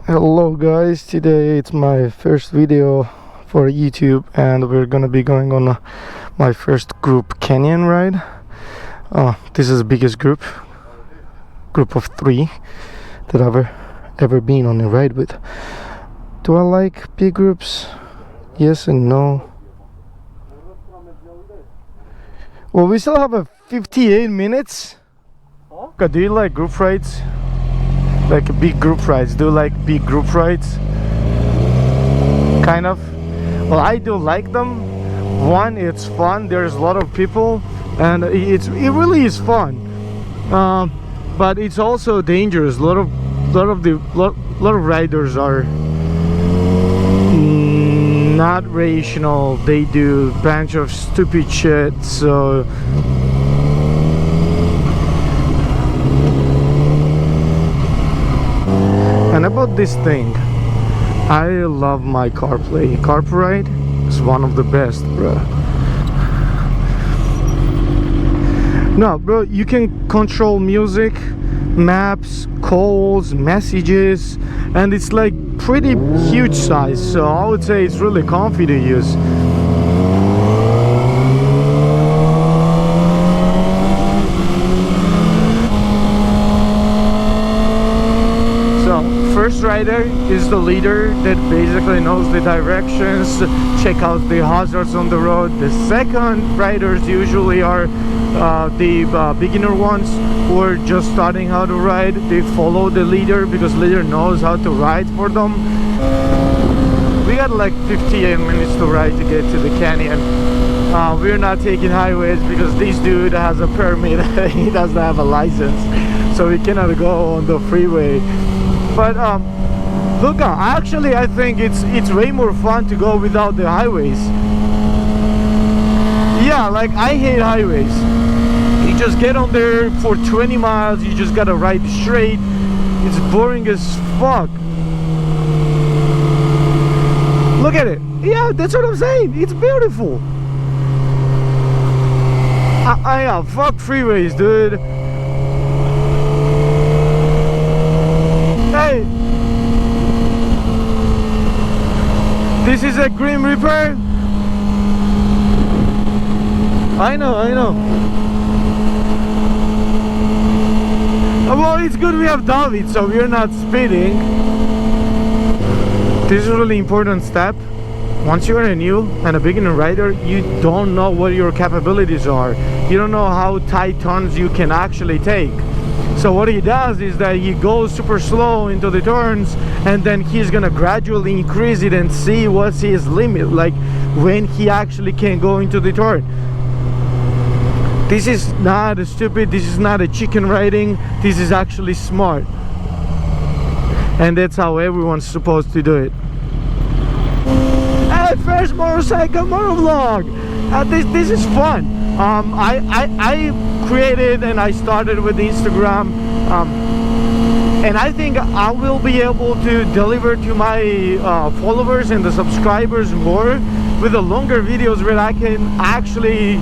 Hello guys, today it's my first video for YouTube and we're gonna be going on my first group canyon ride. This is the biggest group of 3 that I've ever been on a ride with. Do I like big groups? Yes and no. Well, we still have a 58 minutes. Huh? Do you like group rides? Like big group rides? Do you like big group rides? Kind of. Well, I do like them. One, it's fun. There's a lot of people, and it really is fun. But it's also dangerous. A lot of riders are not rational. They do a bunch of stupid shit. So. And about this thing, I love my CarPlay. CarPlay is one of the best, bro. No, bro, you can control music, maps, calls, messages, and it's like pretty huge size. So I would say it's really comfy to use. First rider is the leader that basically knows the directions, check out the hazards on the road. The second riders usually are the beginner ones who are just starting how to ride. They follow the leader because leader knows how to ride for them. We got like 58 minutes to ride to get to the canyon. We're not taking highways because this dude has a permit. He doesn't have a license, so we cannot go on the freeway. But look, I think it's way more fun to go without the highways. Yeah, like I hate highways. You just get on there for 20 miles, you just gotta ride straight. It's boring as fuck. Look at it. Yeah, that's what I'm saying. It's beautiful. Yeah, fuck freeways, dude. Hey, this is a Grim Reaper. I know. Well, it's good we have David, so we're not speeding. This is a really important step. Once you're a new and a beginner rider, you don't know what your capabilities are. You don't know how tight turns you can actually take. So what he does is that he goes super slow into the turns, and then he's gonna gradually increase it and see what's his limit, like when he actually can go into the turn. This is not stupid, this is not a chicken riding, this is actually smart. And that's how everyone's supposed to do it. Hey, first motorcycle motovlog! This is fun. I created and I started with Instagram, and I think I will be able to deliver to my followers and the subscribers more with the longer videos where I can actually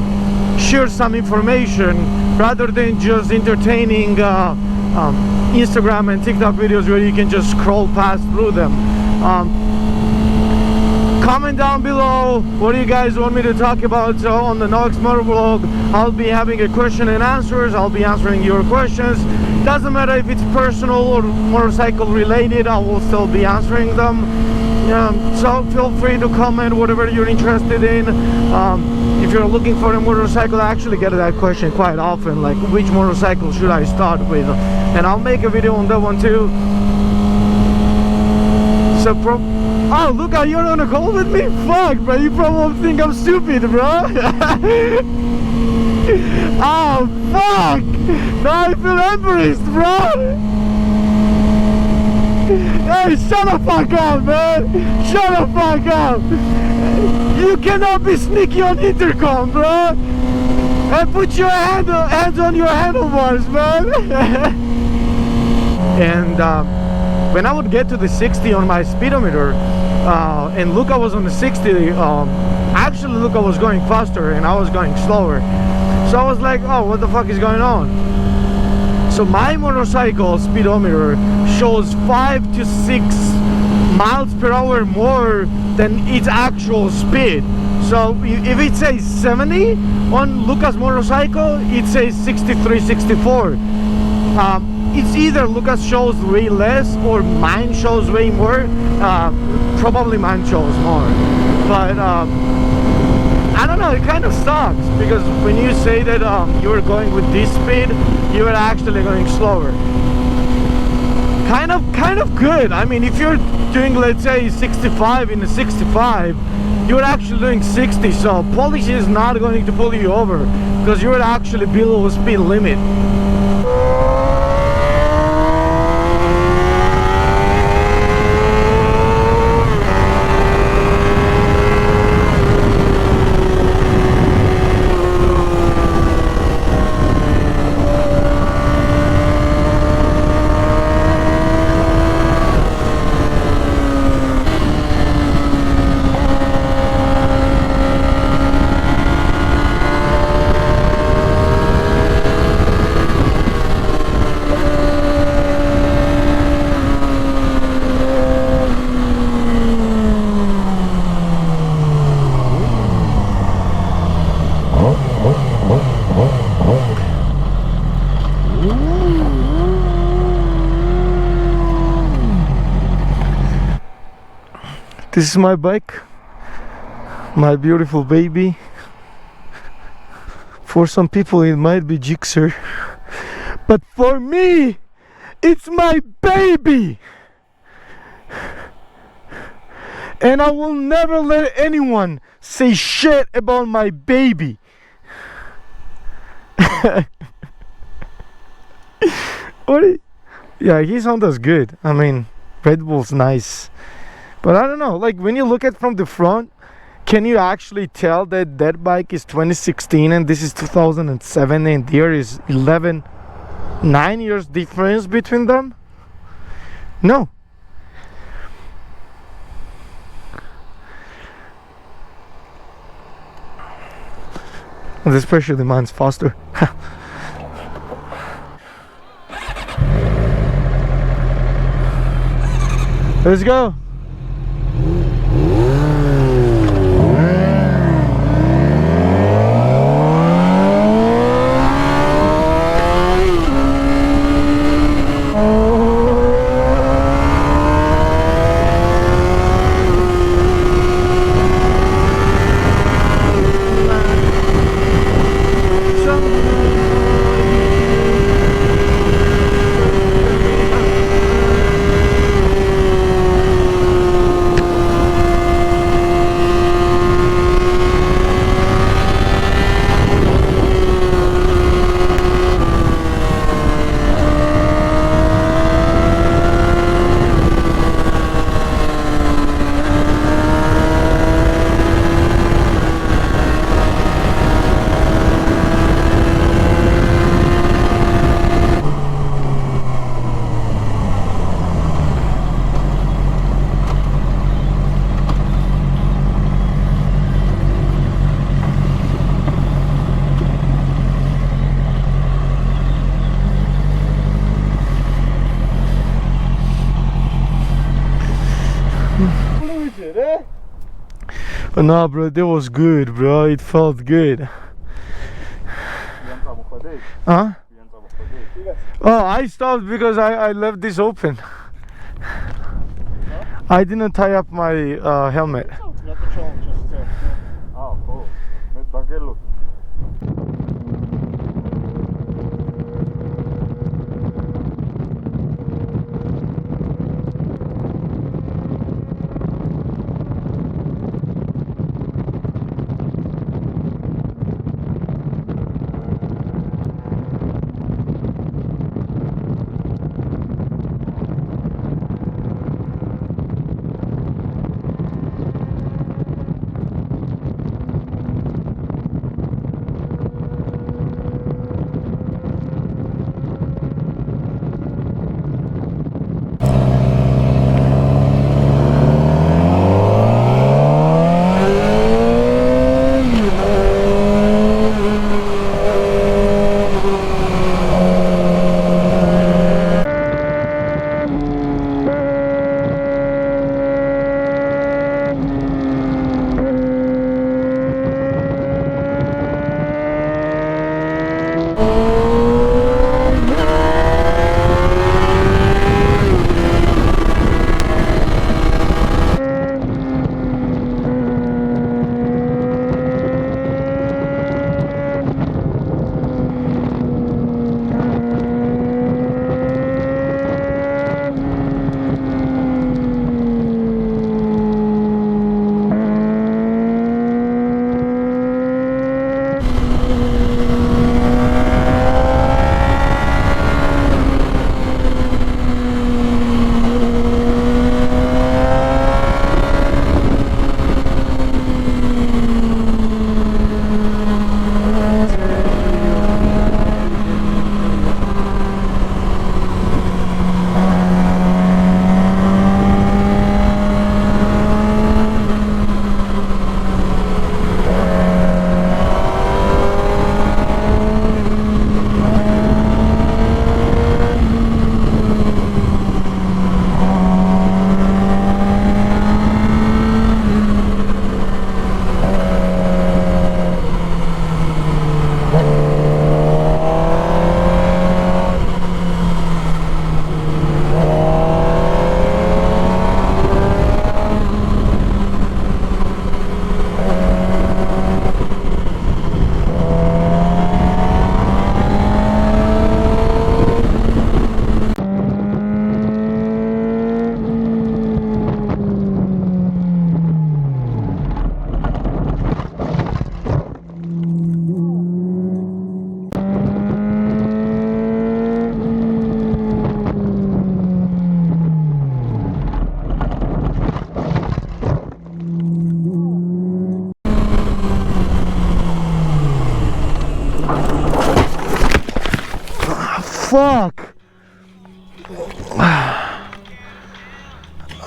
share some information rather than just entertaining Instagram and TikTok videos where you can just scroll past through them. Comment down below what do you guys want me to talk about on the next motovlog. I'll be having a question and answers. I'll be answering your questions. Doesn't matter if it's personal or motorcycle related, I will still be answering them. So feel free to comment whatever you're interested in. If you're looking for a motorcycle, I actually get that question quite often, like which motorcycle should I start with, and I'll make a video on that one too. So oh, look, you're on a call with me? Fuck, bro, you probably think I'm stupid, bro. Oh, fuck! Now I feel embarrassed, bro. Hey, shut the fuck up, man. Shut the fuck up. You cannot be sneaky on intercom, bro. And put your hands on your handlebars, man. And when I would get to the 60 on my speedometer, and Luca was on the 60, actually Luca was going faster and I was going slower. So I was like, oh, what the fuck is going on? So my motorcycle speedometer shows 5 to 6 miles per hour more than its actual speed. So if it says 70 on Lucas' motorcycle, it says 63, 64. It's either Lucas shows way less or mine shows way more. Probably mine shows more. But I don't know, it kind of sucks because when you say that you're going with this speed, you're actually going slower. Kind of good. I mean, if you're doing, let's say, 65 in a 65, you're actually doing 60, so police is not going to pull you over because you're actually below speed limit. This is my bike, my beautiful baby. For some people it might be Jigsaw, but for me it's my baby, and I will never let anyone say shit about my baby. Yeah, his Honda's good. I mean, Red Bull's nice. But I don't know, like when you look at from the front, can you actually tell that that bike is 2016 and this is 2007 and there is 9 years difference between them? No. And especially mine's faster. Let's go. Nah, bro, that was good, bro. It felt good. Huh? Oh, I stopped because I left this open. I didn't tie up my helmet. Fuck.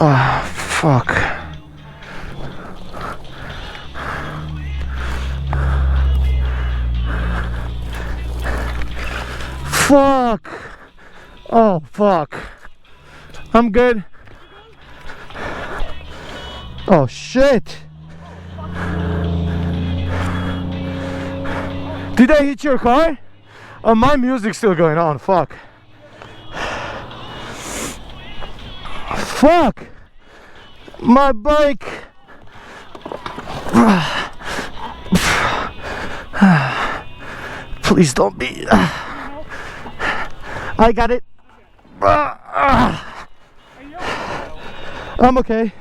Ah, fuck. Fuck. Oh, fuck. I'm good. Oh, shit. Did I hit your car? Oh, my music's still going on. Fuck. Fuck. My bike. Please don't be. I got it. I'm okay.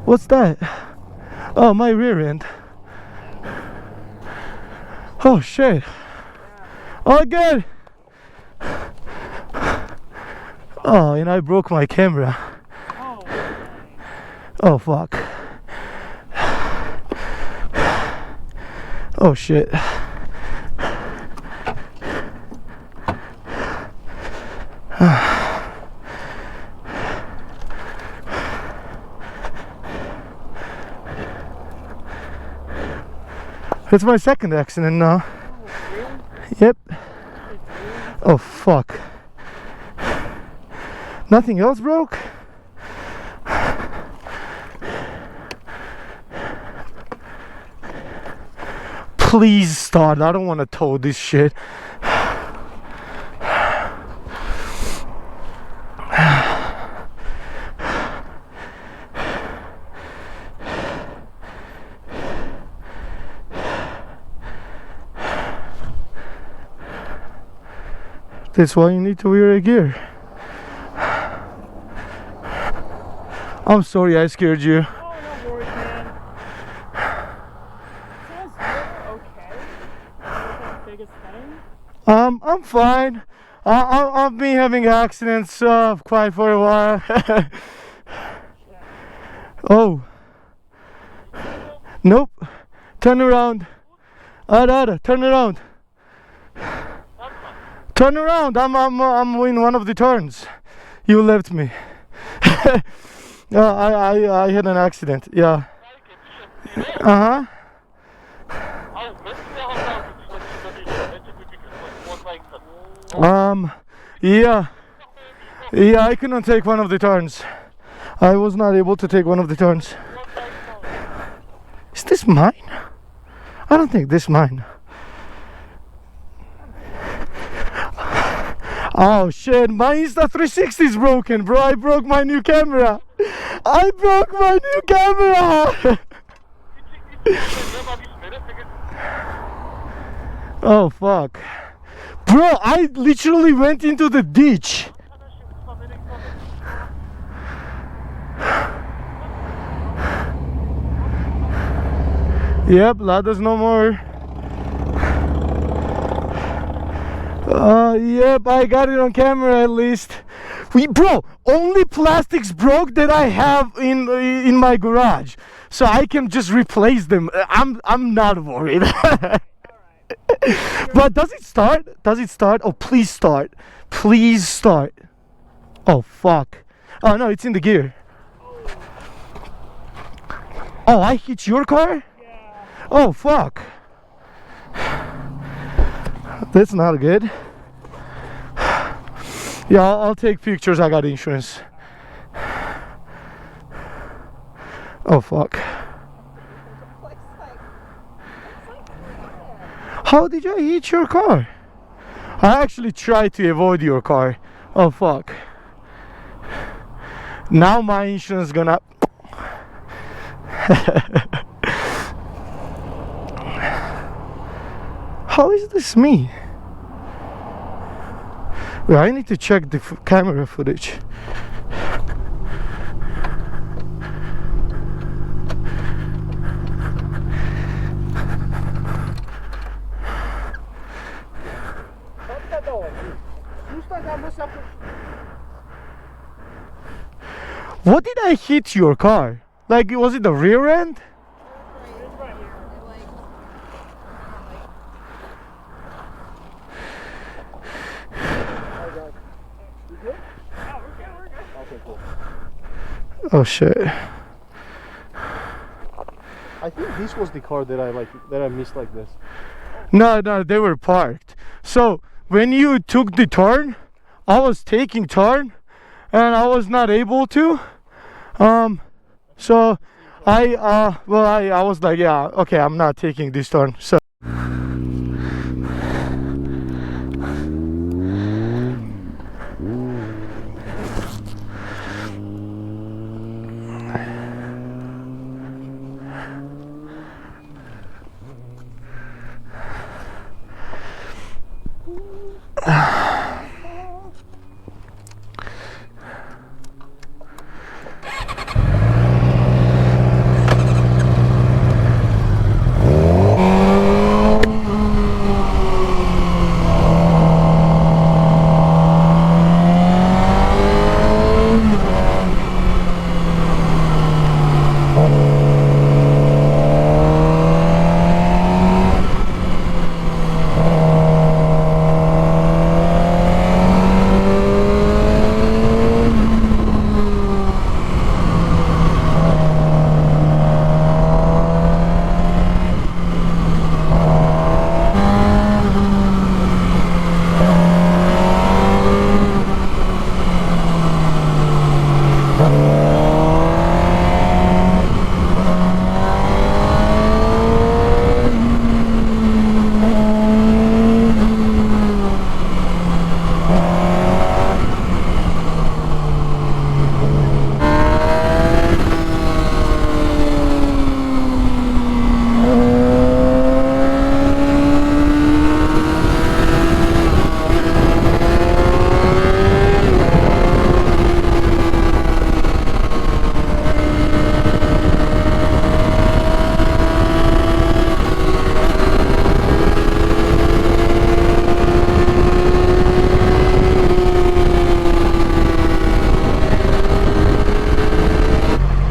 What's that? Oh, my rear end. Oh shit. Oh, good. Oh, and I broke my camera. Oh fuck. Oh shit. It's my second accident now. Yep. Oh fuck. Nothing else broke? Please start. I don't want to tow this shit. That's why you need to wear a gear. I'm sorry I scared you. Oh, no worries, man. Sounds okay. What's the biggest thing? I'm fine. I've been having accidents quite for a while. Oh. Nope. Turn around. Ada, turn around. Turn around. I'm in one of the turns. You left me. I had an accident. Yeah. Uh-huh. Yeah. Yeah, I couldn't take one of the turns. I was not able to take one of the turns. Is this mine? I don't think this is mine. Oh shit, my Insta360 is broken, bro. I broke my new camera. I broke my new camera. Oh fuck. Bro, I literally went into the ditch. Yep, ladders no more. Yep, I got it on camera at least. Bro, only plastics broke that I have in my garage, so I can just replace them. I'm not worried. But does it start? Does it start? Oh, please start. Please start. Oh fuck. Oh no, it's in the gear. Oh, I hit your car? Yeah. Oh fuck. That's not good. Yeah, I'll take pictures. I got insurance. Oh fuck. How did I hit your car? I actually tried to avoid your car. Oh fuck. Now my insurance gonna... How is this me? Well, I need to check the camera footage. What did I hit your car? Like, was it the rear end? It's right here. Oh, we're good. Okay, cool. Oh shit. I think this was the car that I missed like this. No, they were parked. So when you took the turn, I was taking turn and I was not able to. So I was like, yeah, okay, I'm not taking this turn. So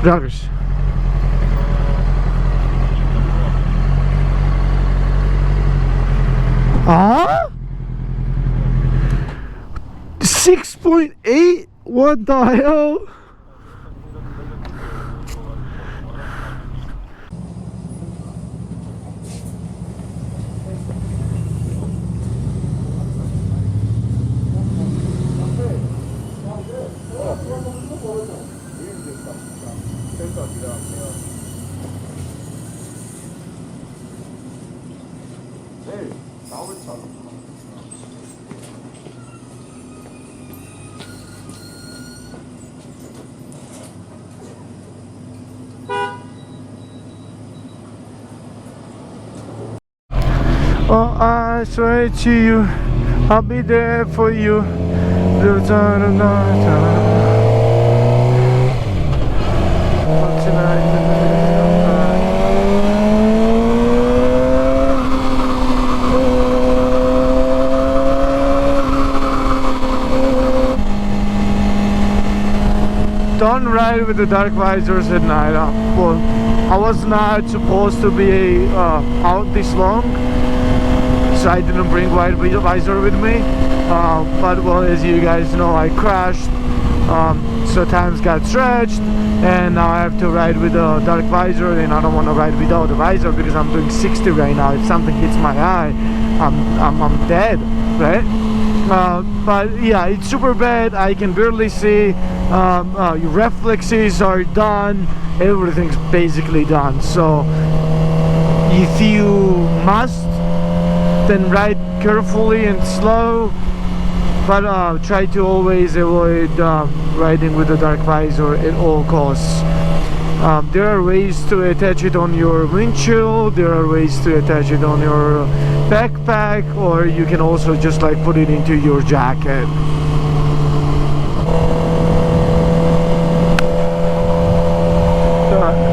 Dragos. Ah? 6.8? What the hell? Oh, I swear to you, I'll be there for you. Don't ride with the dark visors at night. Well, I was not supposed to be out this long, so I didn't bring white visor with me. But well, as you guys know, I crashed, so times got stretched, and now I have to ride with a dark visor, and I don't want to ride without a visor because I'm doing 60 right now. If something hits my eye, I'm dead, right? But yeah, it's super bad. I can barely see. Your reflexes are done. Everything's basically done. So if you must, then ride carefully and slow, but try to always avoid riding with a dark visor at all costs. There are ways to attach it on your windshield, there are ways to attach it on your backpack, or you can also just like put it into your jacket.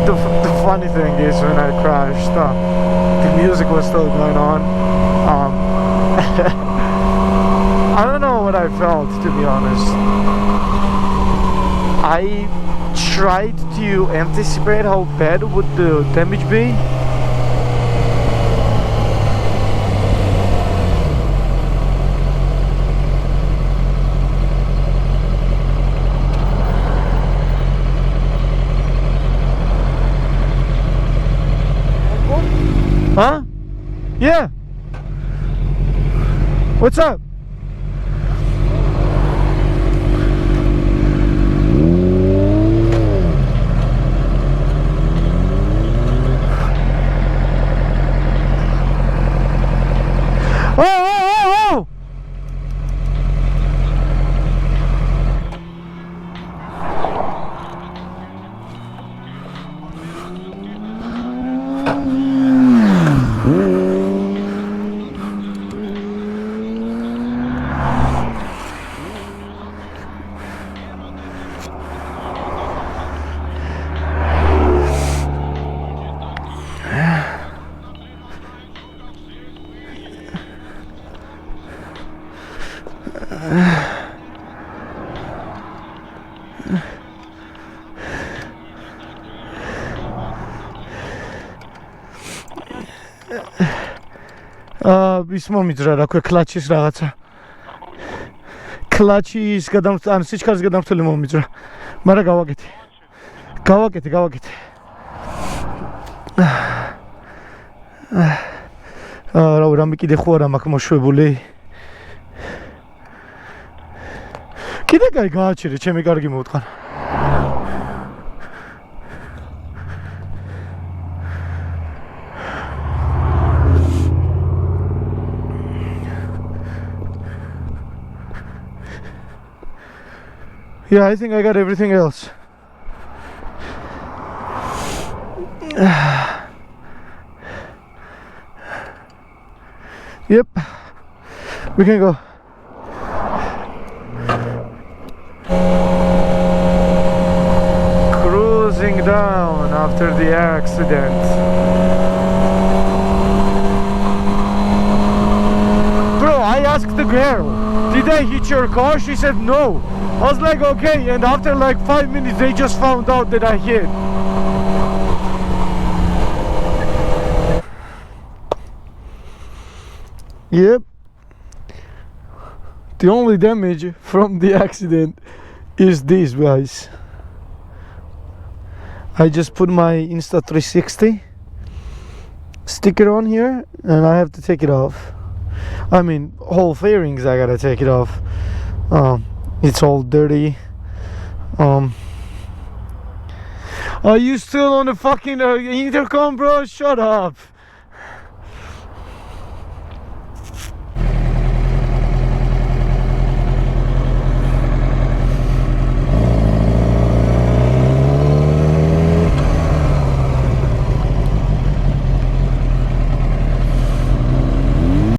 The funny thing is, when I crashed, the music was still going on. I don't know what I felt, to be honest. I tried to anticipate how bad would the damage be? Huh? Yeah. What's up? Oh, oh, oh, ის მომიძრა რა ქვია კლაჩის რაღაცა კლაჩის ან სიჩქარის გადამრთველი მომიძრა მაგრამ გავაკეთე რამე კიდე ხო არა მაქვს მოშვებული კიდე კაი გააჩერე ჩემი კარგი მოვტყან Yeah, I think I got everything else. Yep, we can go. Cruising down after the accident. Bro, I asked the girl, did I hit your car? She said no. I was like, okay, and after like 5 minutes they just found out that I hit. Yep. The only damage from the accident is this, guys. I just put my Insta360 sticker on here and I have to take it off. I mean, whole fairings I gotta take it off. It's all dirty. Are you still on the fucking intercom, bro? Shut up.